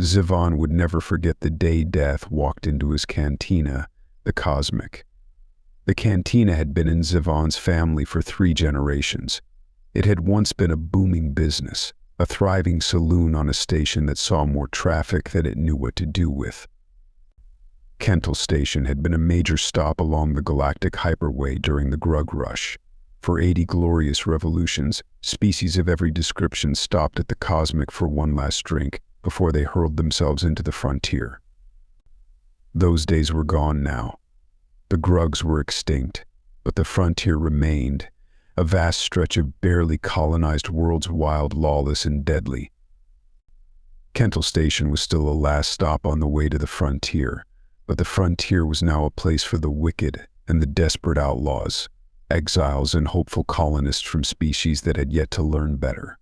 Zivon would never forget the day Death walked into his cantina, the Cosmic. The cantina had been in Zivon's family for 3 generations. It had once been a booming business, a thriving saloon on a station that saw more traffic than it knew what to do with. Kental Station had been a major stop along the galactic hyperway during the Grug Rush. For 80 glorious revolutions, species of every description stopped at the Cosmic for one last drink before they hurled themselves into the frontier. Those days were gone now. The Grugs were extinct, but the frontier remained, a vast stretch of barely colonized worlds, wild, lawless, and deadly. Kental Station was still a last stop on the way to the frontier, but the frontier was now a place for the wicked and the desperate outlaws, exiles and hopeful colonists from species that had yet to learn better.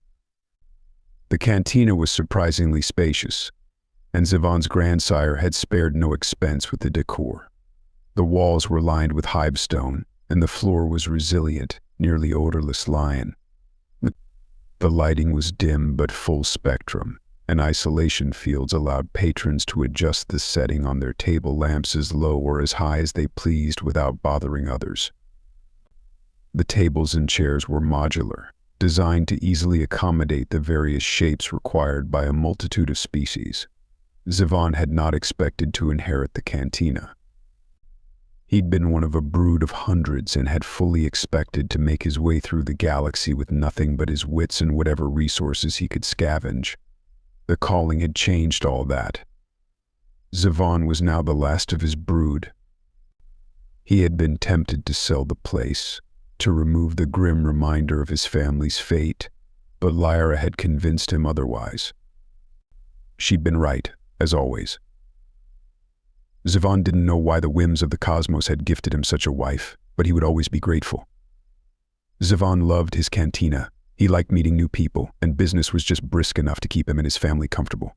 The cantina was surprisingly spacious, and Zivon's grandsire had spared no expense with the decor. The walls were lined with hivestone, and the floor was resilient, nearly odorless lion. The lighting was dim but full spectrum, and isolation fields allowed patrons to adjust the setting on their table lamps as low or as high as they pleased without bothering others. The tables and chairs were modular, designed to easily accommodate the various shapes required by a multitude of species. Zivon had not expected to inherit the cantina. He'd been one of a brood of hundreds and had fully expected to make his way through the galaxy with nothing but his wits and whatever resources he could scavenge. The calling had changed all that. Zivon was now the last of his brood. He had been tempted to sell the place, to remove the grim reminder of his family's fate, but Lyra had convinced him otherwise. She'd been right, as always. Zivon didn't know why the whims of the cosmos had gifted him such a wife, but he would always be grateful. Zivon loved his cantina. He liked meeting new people, and business was just brisk enough to keep him and his family comfortable.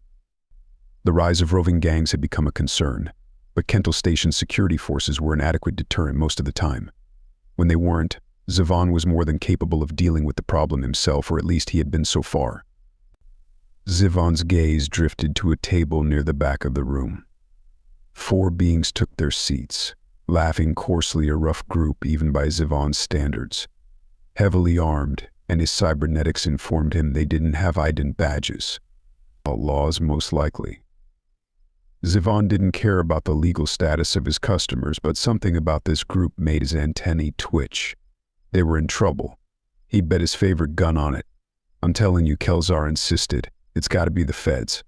The rise of roving gangs had become a concern, but Kental Station's security forces were an adequate deterrent most of the time. When they weren't, Zivon was more than capable of dealing with the problem himself, or at least he had been so far. Zivon's gaze drifted to a table near the back of the room. 4 beings took their seats, laughing coarsely, a rough group even by Zivon's standards. Heavily armed, and his cybernetics informed him they didn't have ident badges. Outlaws, most likely. Zivon didn't care about the legal status of his customers, but something about this group made his antennae twitch. They were in trouble. He bet his favorite gun on it. "I'm telling you," Kelzar insisted, "it's gotta be the feds."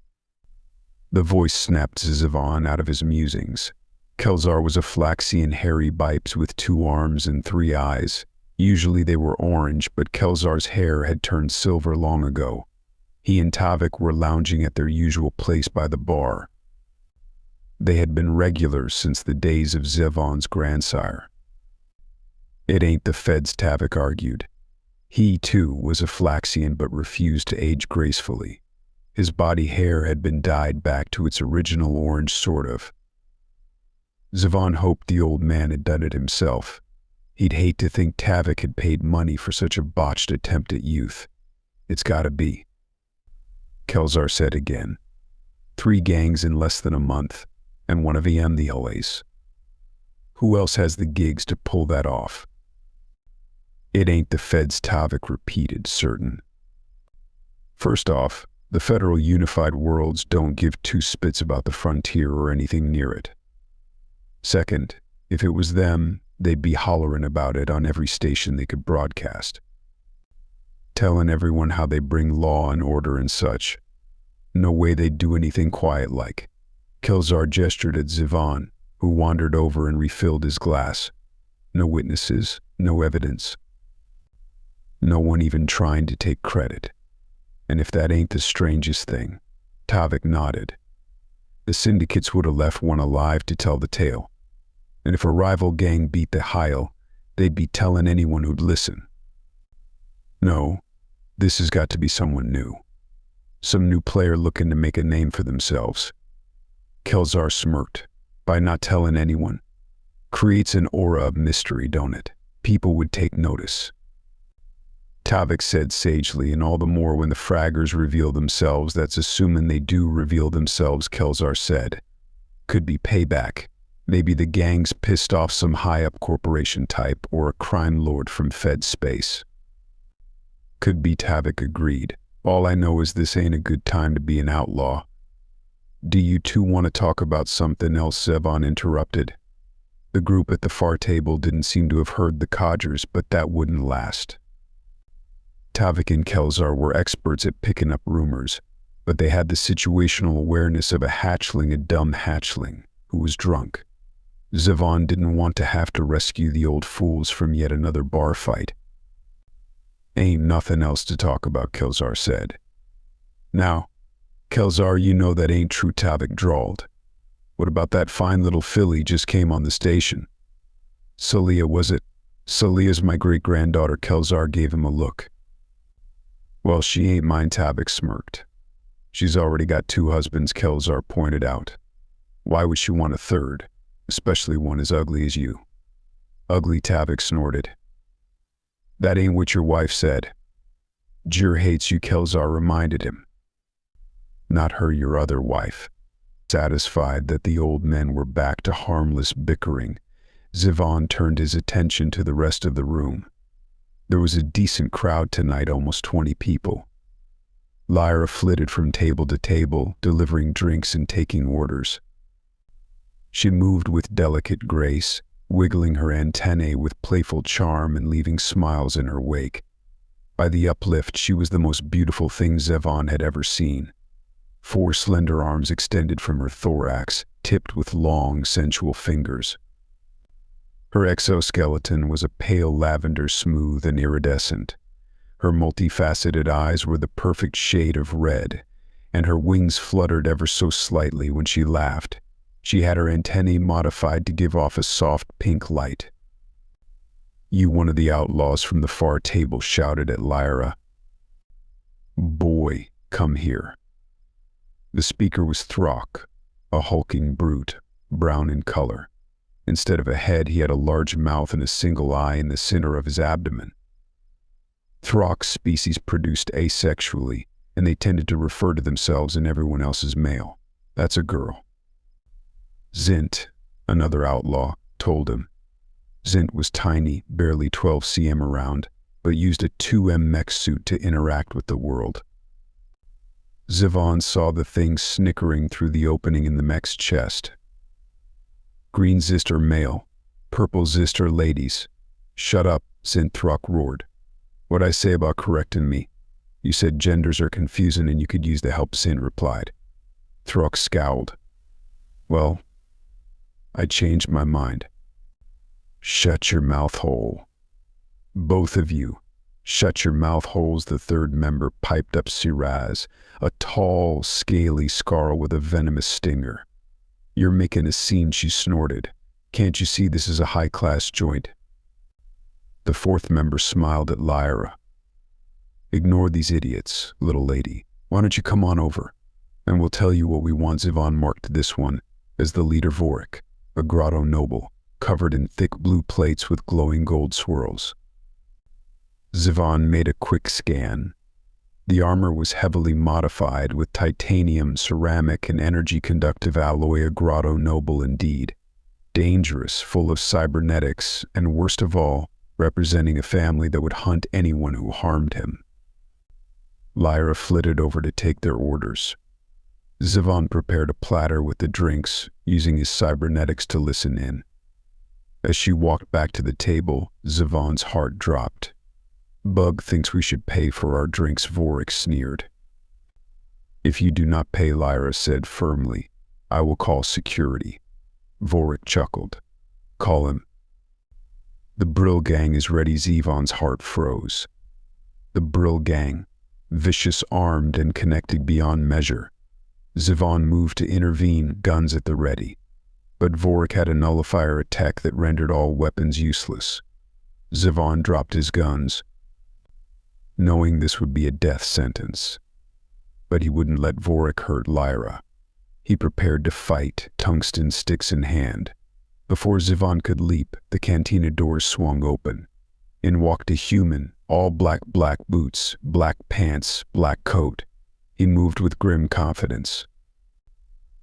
The voice snapped Zivon out of his musings. Kelzar was a flaxen, hairy bipes with 2 arms and 3 eyes. Usually they were orange, but Kelzar's hair had turned silver long ago. He and Tavik were lounging at their usual place by the bar. They had been regulars since the days of Zivon's grandsire. "It ain't the feds," Tavik argued. He, too, was a flaxian but refused to age gracefully. His body hair had been dyed back to its original orange, sort of. Zivon hoped the old man had done it himself. He'd hate to think Tavik had paid money for such a botched attempt at youth. "It's gotta be," Kelzar said again. 3 gangs in less than a month, and one of them the LAs. Who else has the gigs to pull that off? "It ain't the feds," Tavik repeated, certain. "First off, the Federal Unified Worlds don't give 2 spits about the frontier or anything near it. Second, if it was them, they'd be hollering about it on every station they could broadcast, telling everyone how they bring law and order and such. No way they'd do anything quiet like." Kelzar gestured at Zivon, who wandered over and refilled his glass. "No witnesses, no evidence. No one even trying to take credit. And if that ain't the strangest thing," Tavik nodded, "the syndicates would have left one alive to tell the tale. And if a rival gang beat the Heil, they'd be telling anyone who'd listen. No, this has got to be someone new. Some new player looking to make a name for themselves." Kelzar smirked. "By not telling anyone. Creates an aura of mystery, don't it? People would take notice." Tavik said sagely, and all the more when the fraggers reveal themselves. That's assuming they do reveal themselves, Kelzar said. Could be payback. Maybe the gang's pissed off some high-up corporation type or a crime lord from Fed space. Could be, Tavik agreed. All I know is this ain't a good time to be an outlaw. Do you two want to talk about something else? Zevon interrupted. The group at the far table didn't seem to have heard the codgers, but that wouldn't last. Tavik and Kelzar were experts at picking up rumors, but they had the situational awareness of a dumb hatchling, who was drunk. Zevon didn't want to have to rescue the old fools from yet another bar fight. Ain't nothing else to talk about, Kelzar said. Now, Kelzar, you know that ain't true, Tavik drawled. What about that fine little filly just came on the station? Salia, was it? Salia's my great-granddaughter. Kelzar gave him a look. Well, she ain't mine, Tavik smirked. She's already got 2 husbands, Kelzar pointed out. Why would she want a third, especially one as ugly as you? Ugly, Tavik snorted. That ain't what your wife said. Jir hates you, Kelzar reminded him. Not her, your other wife. Satisfied that the old men were back to harmless bickering, Zevon turned his attention to the rest of the room. There was a decent crowd tonight, almost 20 people. Lyra flitted from table to table, delivering drinks and taking orders. She moved with delicate grace, wiggling her antennae with playful charm and leaving smiles in her wake. By the uplift, she was the most beautiful thing Zevon had ever seen. 4 slender arms extended from her thorax, tipped with long, sensual fingers. Her exoskeleton was a pale lavender, smooth and iridescent. Her multifaceted eyes were the perfect shade of red, and her wings fluttered ever so slightly when she laughed. She had her antennae modified to give off a soft pink light. You, one of the outlaws from the far table shouted at Lyra. Boy, come here. The speaker was Throck, a hulking brute, brown in color. Instead of a head, he had a large mouth and a single eye in the center of his abdomen. Throck's species produced asexually, and they tended to refer to themselves and everyone else as male. That's a girl. Zint, another outlaw, told him. Zint was tiny, barely 12 cm around, but used a 2M mech suit to interact with the world. Zevon saw the thing snickering through the opening in the mech's chest. Green Zister male, purple Zister ladies. Shut up, Zint, Throck roared. What'd I say about correcting me? You said genders are confusing and you could use the help, Zint replied. Throck scowled. Well, I changed my mind. Shut your mouth hole. Both of you. Shut your mouth holes, the third member piped up Siraz, a tall, scaly Scarl with a venomous stinger. You're making a scene, she snorted. Can't you see this is a high-class joint? The fourth member smiled at Lyra. Ignore these idiots, little lady. Why don't you come on over? And we'll tell you what we want. Zevon marked this one as the leader Vorik, a grotto noble, covered in thick blue plates with glowing gold swirls. Zevon made a quick scan. The armor was heavily modified with titanium, ceramic, and energy-conductive alloy. A grotto noble indeed. Dangerous, full of cybernetics, and worst of all, representing a family that would hunt anyone who harmed him. Lyra flitted over to take their orders. Zevon prepared a platter with the drinks, using his cybernetics to listen in. As she walked back to the table, Zevon's heart dropped. Bug thinks we should pay for our drinks, Vorik sneered. If you do not pay, Lyra said firmly, I will call security. Vorik chuckled. Call him. The Brill Gang is ready. Zevon's heart froze. The Brill Gang, vicious, armed, and connected beyond measure. Zevon moved to intervene, guns at the ready. But Vorik had a nullifier attack that rendered all weapons useless. Zevon dropped his guns, knowing this would be a death sentence. But he wouldn't let Vorik hurt Lyra. He prepared to fight, tungsten sticks in hand. Before Zevon could leap, the cantina doors swung open. In walked a human, all black boots, black pants, black coat. He moved with grim confidence,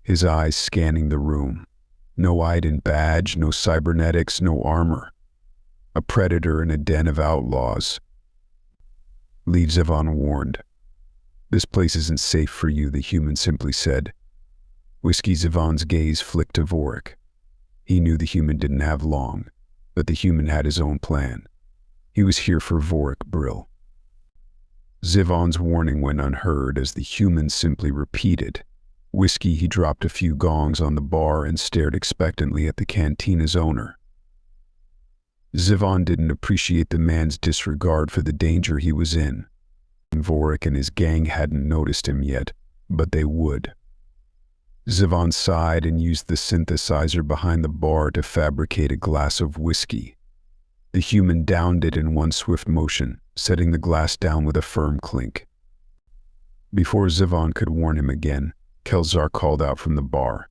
his eyes scanning the room. No ident badge, no cybernetics, no armor. A predator in a den of outlaws. Leave Zevon warned. This place isn't safe for you, the human simply said. Whiskey Zevon's gaze flicked to Vorik. He knew the human didn't have long, but the human had his own plan. He was here for Vorik Brill. Zevon's warning went unheard as the human simply repeated. Whiskey, he dropped a few gongs on the bar and stared expectantly at the cantina's owner. Zevon didn't appreciate the man's disregard for the danger he was in. Vorik and his gang hadn't noticed him yet, but they would. Zevon sighed and used the synthesizer behind the bar to fabricate a glass of whiskey. The human downed it in one swift motion, setting the glass down with a firm clink. Before Zevon could warn him again, Kelzar called out from the bar.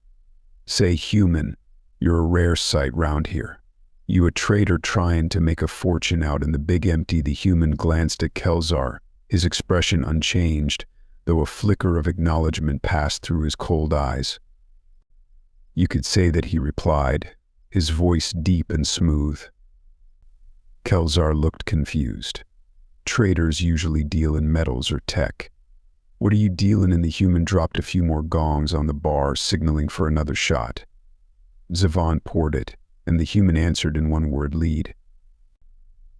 "Say, human, you're a rare sight round here. You a traitor trying to make a fortune out in the big empty." The human glanced at Kelzar, his expression unchanged, though a flicker of acknowledgement passed through his cold eyes. "You could say that," he replied, his voice deep and smooth. Kelzar looked confused. Traders usually deal in metals or tech. "What are you dealing in?" The human dropped a few more gongs on the bar, signaling for another shot. Zevon poured it, and the human answered in one word: lead.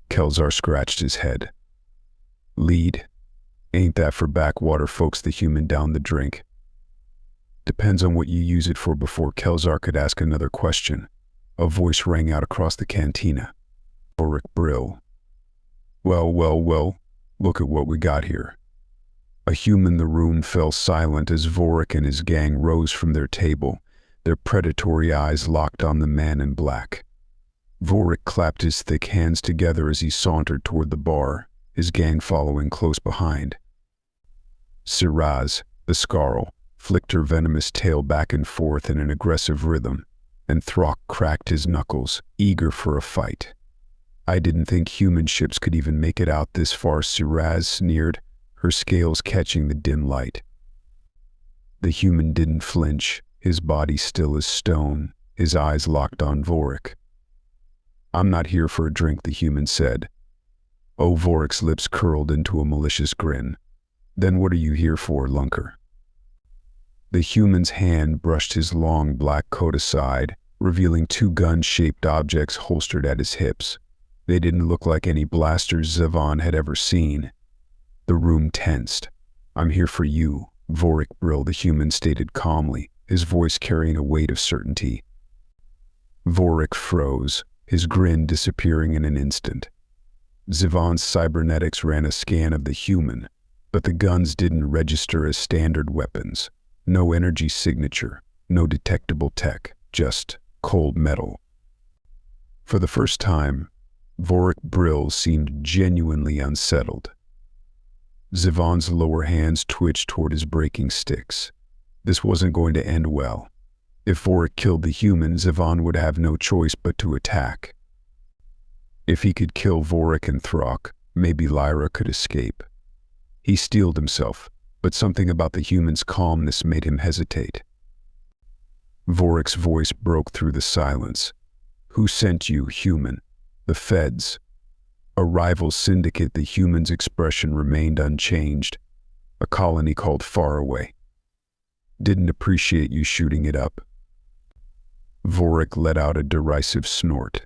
Kelzar scratched his head. "Lead? Ain't that for backwater folks?" The human downed the drink. "Depends on what you use it for." Before Kelzar could ask another question, a voice rang out across the cantina. Vorik Brill. Well, look at what we got here." A human. The room fell silent as Vorik and his gang rose from their table, their predatory eyes locked on the man in black. Vorik clapped his thick hands together as he sauntered toward the bar, his gang following close behind. Siraz, the Scarl, flicked her venomous tail back and forth in an aggressive rhythm, and Throck cracked his knuckles, eager for a fight. "I didn't think human ships could even make it out this far," Siraz sneered, her scales catching the dim light. The human didn't flinch, his body still as stone, his eyes locked on Vorik. "I'm not here for a drink," the human said. Oh, Vorik's lips curled into a malicious grin. "Then what are you here for, lunker?" The human's hand brushed his long black coat aside, revealing two gun-shaped objects holstered at his hips. They didn't look like any blasters Zevon had ever seen. The room tensed. "I'm here for you, Vorik Brill," the human stated calmly, his voice carrying a weight of certainty. Vorik froze, his grin disappearing in an instant. Zevon's cybernetics ran a scan of the human, but the guns didn't register as standard weapons. No energy signature, no detectable tech, just cold metal. For the first time, Vorik Brill seemed genuinely unsettled. Zevon's lower hands twitched toward his breaking sticks. This wasn't going to end well. If Vorik killed the human, Zevon would have no choice but to attack. If he could kill Vorik and Throck, maybe Lyra could escape. He steeled himself, but something about the human's calmness made him hesitate. Vorik's voice broke through the silence. "Who sent you, human?" "The feds." "A rival syndicate." The human's expression remained unchanged. "A colony called Faraway." "Didn't appreciate you shooting it up." Vorik let out a derisive snort.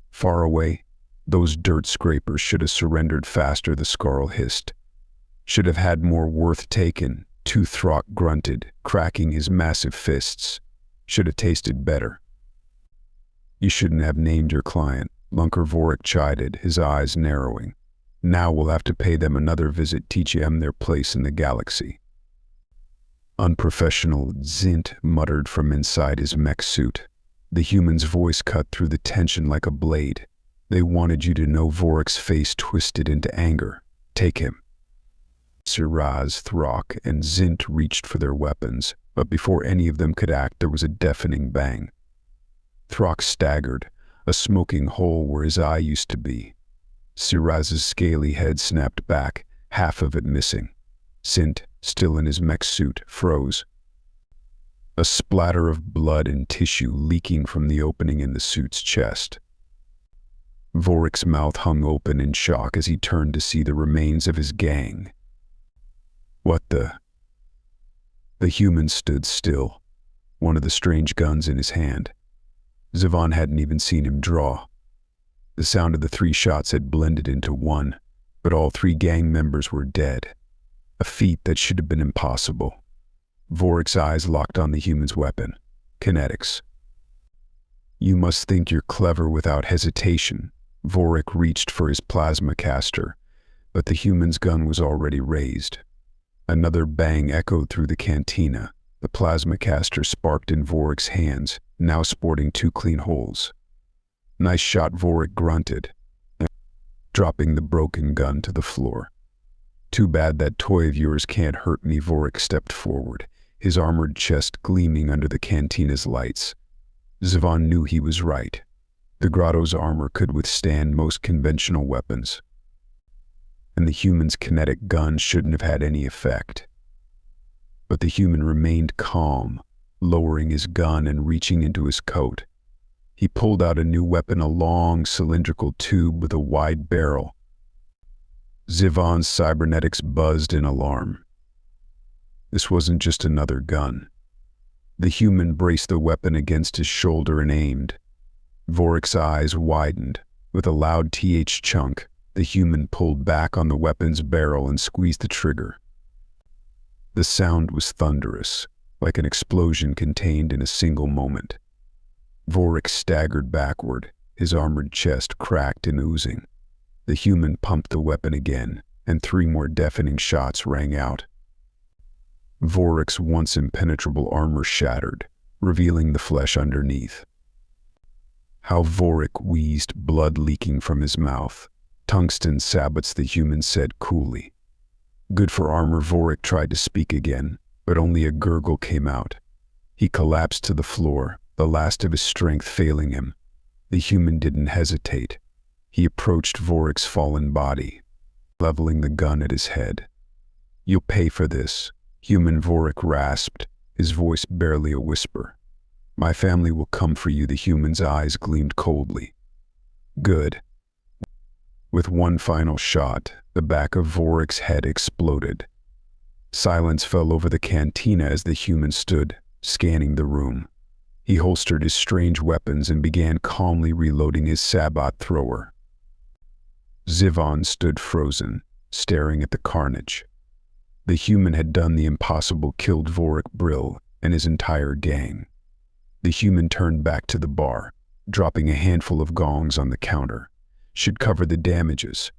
"Faraway? Those dirt scrapers should have surrendered faster," the Scarl hissed. "Should have had more worth taken," Throck grunted, cracking his massive fists. "Should have tasted better." "You shouldn't have named your client," Lunker Vorik chided, his eyes narrowing. "Now we'll have to pay them another visit, teach them their place in the galaxy." "Unprofessional," Zint muttered from inside his mech suit. The human's voice cut through the tension like a blade. "They wanted you to know." Vorik's face twisted into anger. "Take him." Siraz, Throck, and Zint reached for their weapons, but before any of them could act, there was a deafening bang. Throck staggered, a smoking hole where his eye used to be. Siraz's scaly head snapped back, half of it missing. Sint, still in his mech suit, froze. A splatter of blood and tissue leaking from the opening in the suit's chest. Vorik's mouth hung open in shock as he turned to see the remains of his gang. What the? The human stood still, one of the strange guns in his hand. Zivon hadn't even seen him draw. The sound of the 3 shots had blended into one, but all 3 gang members were dead. A feat that should have been impossible. Vorik's eyes locked on the human's weapon. Kinetics. You must think you're clever without hesitation. Vorik reached for his plasma caster, but the human's gun was already raised. Another bang echoed through the cantina. The plasma caster sparked in Vorik's hands, now sporting 2 clean holes. Nice shot, Vorik grunted, dropping the broken gun to the floor. Too bad that toy of yours can't hurt me. Vorik stepped forward, his armored chest gleaming under the cantina's lights. Zivon knew he was right. The grotto's armor could withstand most conventional weapons, and the human's kinetic gun shouldn't have had any effect. But the human remained calm, lowering his gun and reaching into his coat. He pulled out a new weapon, a long cylindrical tube with a wide barrel. Zivon's cybernetics buzzed in alarm. This wasn't just another gun. The human braced the weapon against his shoulder and aimed. Vorik's eyes widened. With a loud th chunk, the human pulled back on the weapon's barrel and squeezed the trigger. The sound was thunderous, like an explosion contained in a single moment. Vorik staggered backward, his armored chest cracked and oozing. The human pumped the weapon again, and 3 more deafening shots rang out. Vorik's once impenetrable armor shattered, revealing the flesh underneath. How Vorik wheezed, blood leaking from his mouth. Tungsten sabots, the human said coolly. Good for armor. Vorik tried to speak again, but only a gurgle came out. He collapsed to the floor, the last of his strength failing him. The human didn't hesitate. He approached Vorik's fallen body, leveling the gun at his head. You'll pay for this, human, Vorik rasped, his voice barely a whisper. My family will come for you. The human's eyes gleamed coldly. Good. With one final shot, the back of Vorik's head exploded. Silence fell over the cantina as the human stood, scanning the room. He holstered his strange weapons and began calmly reloading his sabot thrower. Zivon stood frozen, staring at the carnage. The human had done the impossible, killed Vorik Brill and his entire gang. The human turned back to the bar, dropping a handful of gongs on the counter. Should cover the damages.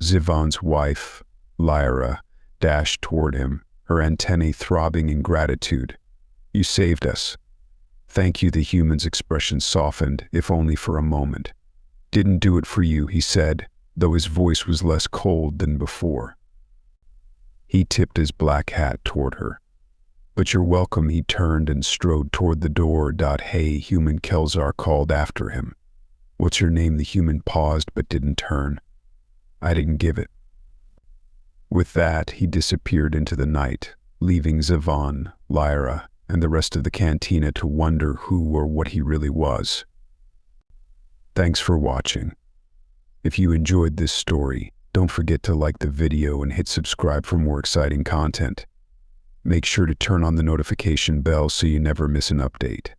Zivon's wife, Lyra, dashed toward him, her antennae throbbing in gratitude. You saved us. Thank you. The human's expression softened, if only for a moment. Didn't do it for you, he said, though his voice was less cold than before. He tipped his black hat toward her. But you're welcome. He turned and strode toward the door. Hey, human, Kelzar called after him. What's your name? The human paused but didn't turn. I didn't give it. With that, he disappeared into the night, leaving Zivon, Lyra, and the rest of the cantina to wonder who or what he really was. Thanks for watching. If you enjoyed this story, don't forget to like the video and hit subscribe for more exciting content. Make sure to turn on the notification bell so you never miss an update.